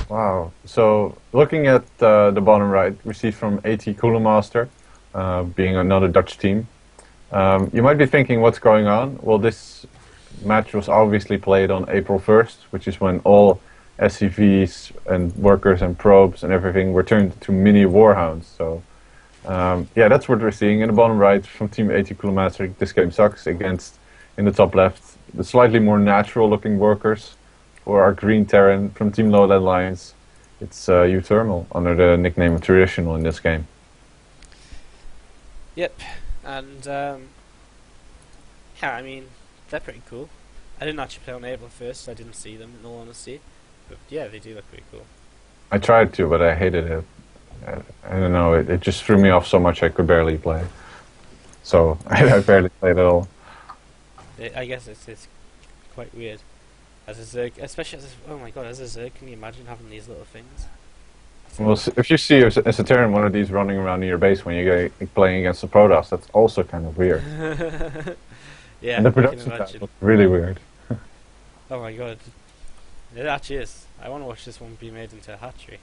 Wow. So looking at the bottom right, we see from ATcm, being another Dutch team. You might be thinking, what's going on? Well, this match was obviously played on April 1st, which is when all SCVs and workers and probes and everything were turned into mini warhounds. So yeah, that's what we're seeing in the bottom right from Team ATcm. This game sucks against, in the top left, the slightly more natural looking workers, or our green Terran from Team Low Alliance. It's uThermal, under the nickname of Traditional in this game. Yep, and yeah, I mean, they're pretty cool. I didn't actually play on April 1st, so I didn't see them in all honesty. But yeah, they do look pretty cool. I tried to, but I hated it. I don't know, it just threw me off so much I could barely play. So I barely played at all. I guess it's quite weird. As a Zerg, especially as a, oh my god, as a Zerg, can you imagine having these little things? Well, if you see as a Terran one of these running around in your base when you're playing against the Protoss, that's also kind of weird. Yeah, and the I can production imagine. looks really weird. Oh my god, it actually is. I want to watch this one be made into a hatchery.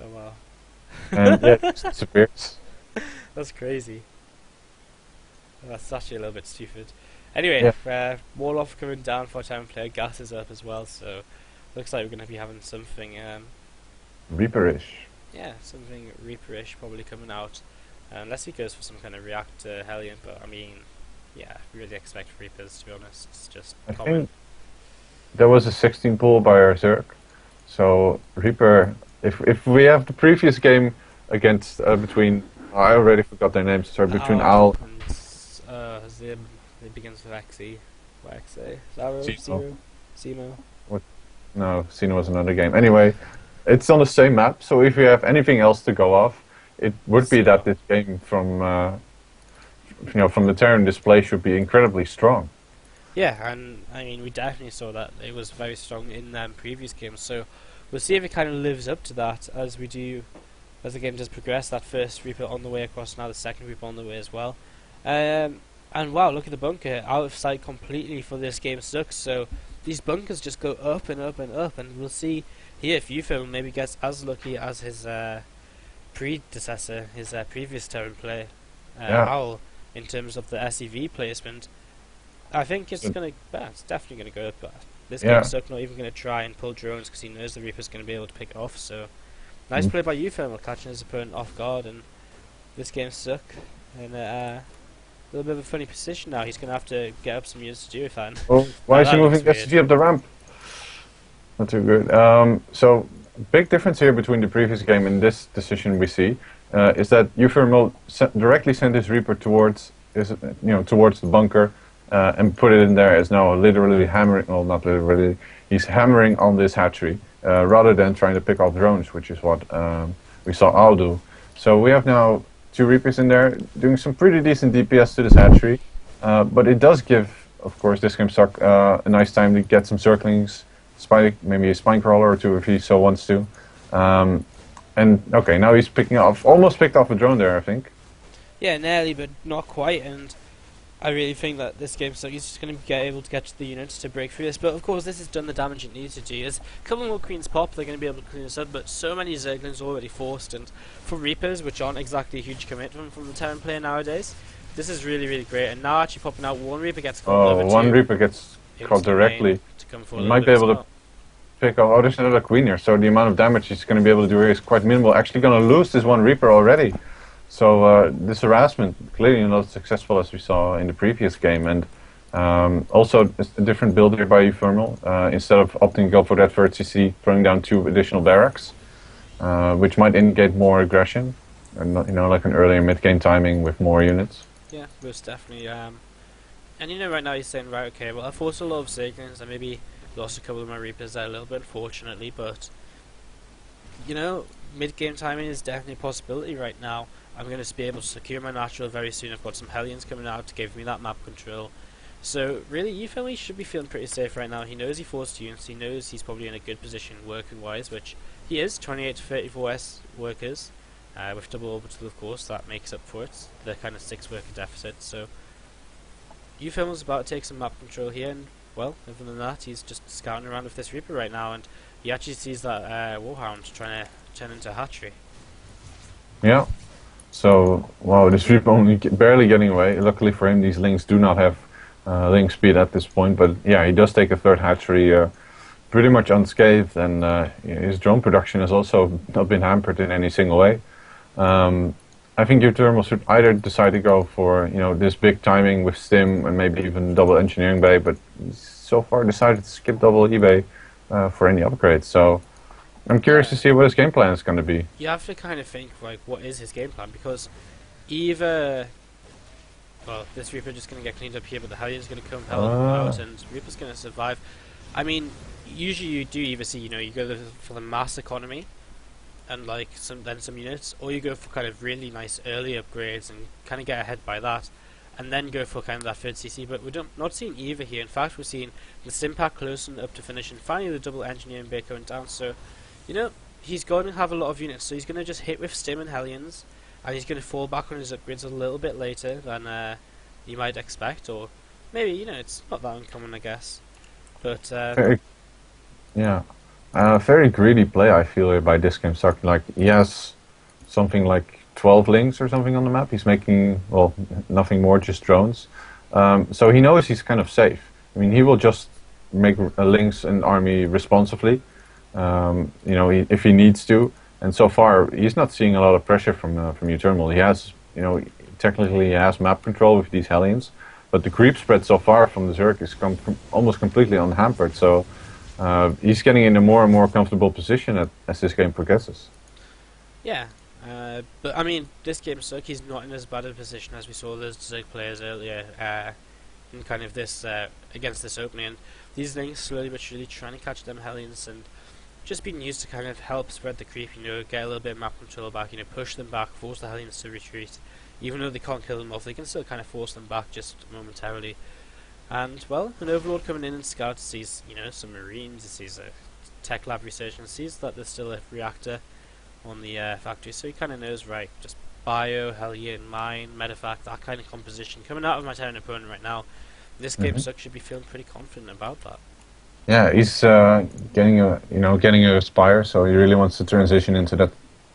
Oh wow. And yeah, it just disappears. That's crazy. That's actually a little bit stupid. Anyway, Yeah. Warlock coming down for a time player, gas is up as well, so looks like we're going to be having something, Reaperish. yeah, something Reaperish probably coming out. Unless he goes for some kind of reactor Hellion, but I mean, yeah, really expect Reapers to be honest. It's just I common. think there was a 16 pull by our Zerg. So Reaper, if we have the previous game against, between, I already forgot their names, sorry, between Owl and Zib, it begins with XE. What XA? Zaro? Zemo. Zero? Zemo? No, Cena was another game. Anyway, it's on the same map, so if you have anything else to go off, it would be that this game from from the Terran display should be incredibly strong. Yeah, and I mean, we definitely saw that it was very strong in previous games, so we'll see if it kind of lives up to that as we do, as the game does progress. That first Reaper on the way across, now the second Reaper on the way as well. And wow, look at the bunker, out of sight completely for this game sucks, so these bunkers just go up and up and up, and we'll see here if uThermal maybe gets as lucky as his predecessor, his previous Terran play, Owl, in terms of the SEV placement. I think it's it's definitely gonna go up. But this GameSuck not even gonna try and pull drones because he knows the Reaper's gonna be able to pick it off. So nice play by uThermal, catching his opponent off guard, and this GameSuck in a little bit of a funny position now. He's gonna have to get up some units to do it. Fan. Oh, why is he moving SCV up the ramp? Not too good. So big difference here between the previous game and this decision we see is that uThermal directly sent his Reaper towards towards the bunker. And put it in there as now literally hammering, well not literally, he's hammering on this hatchery rather than trying to pick off drones, which is what we saw Al do. So we have now 2 Reapers in there doing some pretty decent DPS to this hatchery, but it does give, of course, this GameSuck a nice time to get some circlings, maybe a spine crawler or 2 if he so wants to. And okay, now he's almost picked off a drone there, I think. Yeah, nearly, but not quite, and I really think that this game, so he's just going to get able to get to the units to break through this. But of course, this has done the damage it needs to do. As a couple more Queens pop, they're going to be able to clean this up. But so many Zerglings already forced, and for Reapers, which aren't exactly a huge commitment from the Terran player nowadays, this is really, really great. And now actually popping out one Reaper gets called over. One Reaper gets called directly. He might be able to pick up. Oh, there's another Queen here. So the amount of damage he's going to be able to do here is quite minimal. Actually, going to lose this one Reaper already. So this harassment clearly not as successful as we saw in the previous game, and also a different build here by uThermal. Instead of opting to go for that first CC, throwing down 2 additional barracks, which might indicate more aggression, and like an earlier mid-game timing with more units. Yeah, most definitely. And right now he's saying, right, okay, well I've forced a lot of Zerglings, I maybe lost a couple of my Reapers there a little bit, unfortunately, but mid-game timing is definitely a possibility right now. I'm going to be able to secure my natural very soon. I've got some Hellions coming out to give me that map control. So really, uThermal should be feeling pretty safe right now. He knows he forced units. He knows he's probably in a good position working-wise, which he is. 28 to 34 S workers with double orbital, of course. That makes up for it. The kind of 6 worker deficit. So uThermal's about to take some map control here, and well, other than that, he's just scouting around with this Reaper right now, and he actually sees that Warhound trying to turn into a hatchery. Yeah. So, wow, this Reaper only barely getting away. Luckily for him, these Lings do not have Ling speed at this point, but yeah, he does take a third hatchery pretty much unscathed, and his drone production has also not been hampered in any single way. I think uThermal should either decide to go for this big timing with Stim and maybe even double engineering bay, but he's so far decided to skip double eBay for any upgrades. So I'm curious to see what his game plan is going to be. You have to kind of think, like, what is his game plan? Because either, well, this Reaper just going to get cleaned up here, but the Hellion's going to come help out, and Reaper's going to survive. I mean, usually you do either see, you go for the mass economy, and like some units, or you go for kind of really nice early upgrades and kind of get ahead by that, and then go for kind of that third CC. But we're not seeing either here. In fact, we're seeing the Stimpack close and up to finish, and finally the double engineering bay going down. So, he's going to have a lot of units, so he's going to just hit with Stim and Hellions, and he's going to fall back on his upgrades a little bit later than you might expect, or maybe it's not that uncommon, I guess. But yeah. Very greedy play, I feel, here by DSCL. Like, he has something like 12 Lings or something on the map. He's making, well, nothing more, just drones. So he knows he's kind of safe. I mean, he will just make Lings and army responsively, if he needs to. And so far, he's not seeing a lot of pressure from uThermal. He has, technically he has map control with these Hellions, but the creep spread so far from the Zerg is almost completely unhampered. So he's getting in a more and more comfortable position as this game progresses. Yeah, but I mean, DhisGameSuck, he's not in as bad a position as we saw those Zerg players earlier in kind of this against this opening. And these Lings slowly but surely trying to catch them Hellions and just being used to kind of help spread the creep. Get a little bit of map control back. Push them back, force the Hellions to retreat. Even though they can't kill them off, they can still kind of force them back just momentarily. And, well, an Overlord coming in and Scout sees, some Marines, sees a Tech Lab Resurgence, sees that there's still a reactor on the factory, so he kind of knows, right, just Bio, Hellion, Mine, Medevac, that kind of composition coming out of my Terran opponent right now. DhisGameSuck should be feeling pretty confident about that. Yeah, he's getting a Spire, so he really wants to transition into that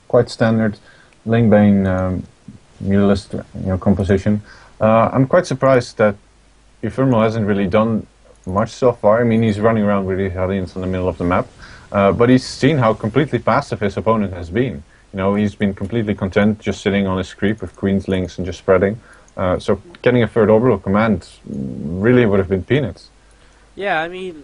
quite standard Lingbane Mulist composition. I'm quite surprised that uThermal hasn't really done much so far. I mean, he's running around with his Hellions in the middle of the map, but he's seen how completely passive his opponent has been. He's been completely content just sitting on his creep with Queen's Links and just spreading. So getting a third Overlord command really would have been peanuts. Yeah, I mean,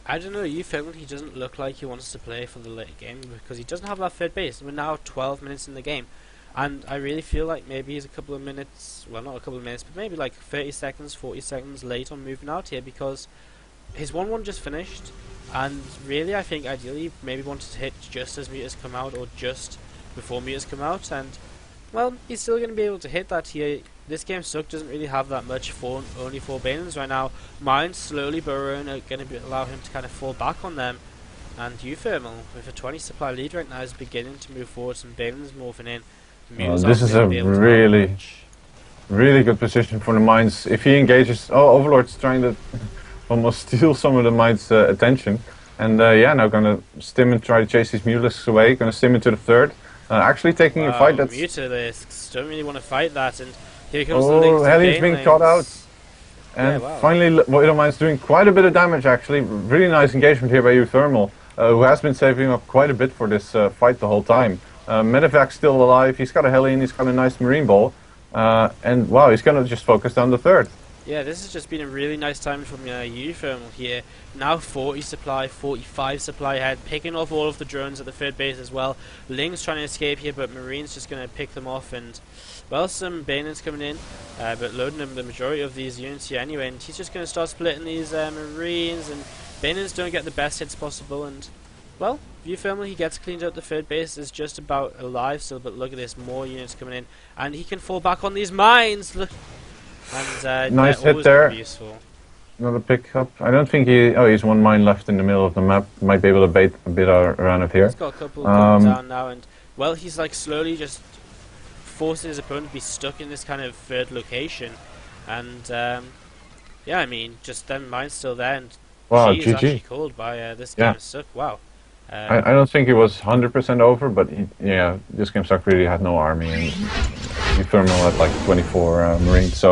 I don't know, uThermal, he doesn't look like he wants to play for the late game because he doesn't have that third base. We're now 12 minutes in the game. And I really feel like maybe he's a couple of minutes, well, not a couple of minutes, but maybe like 30 seconds, 40 seconds late on moving out here because his 1-1 just finished. And really, I think ideally, maybe wanted to hit just as meters come out or just before meters come out. And, well, he's still going to be able to hit that here. DhisGameSuck doesn't really have that much for only 4 Banelings right now. Mines slowly burrowing are going to allow him to kind of fall back on them. And uThermal, with a 20 supply lead right now, is beginning to move forward. Some Banelings morphing in. This is a really good position for the Mines. If he engages, Overlord's trying to almost steal some of the Mines' attention, and now gonna stim and try to chase these Mulisks away. Gonna stim into the third. Actually taking a fight that's. Mutalisks don't really want to fight that, and here comes the Lings. Hellion's being caught out, and finally, Mines doing quite a bit of damage. Actually, really nice engagement here by uThermal, who has been saving up quite a bit for this fight the whole time. Medevac's still alive, he's got a Hellion, he's got a nice Marine Ball, and wow, he's going to just focus down the third. Yeah, this has just been a really nice time from uThermal here. Now 40 supply, 45 supply ahead, picking off all of the drones at the third base as well. Ling's trying to escape here, but Marine's just going to pick them off, and well, some Banelings coming in, but loading them the majority of these units here anyway, and he's just going to start splitting these Marines, and Banelings don't get the best hits possible, and well, uThermal, he gets cleaned out. The third base is just about alive still, but look at this, more units coming in, and he can fall back on these mines. Look, and nice hit there. Another pickup. I don't think he's 1 mine left in the middle of the map. Might be able to bait a bit around it here. He's got a couple coming down now, and well, he's like slowly just forcing his opponent to be stuck in this kind of third location, and Yeah, I mean, just then mine's still there, and Wow, G is actually GG. called by this Yeah. game suck. Wow. I don't think he was 100% over, but yeah, this game suck really had no army, and uThermal had like 24 Marines. So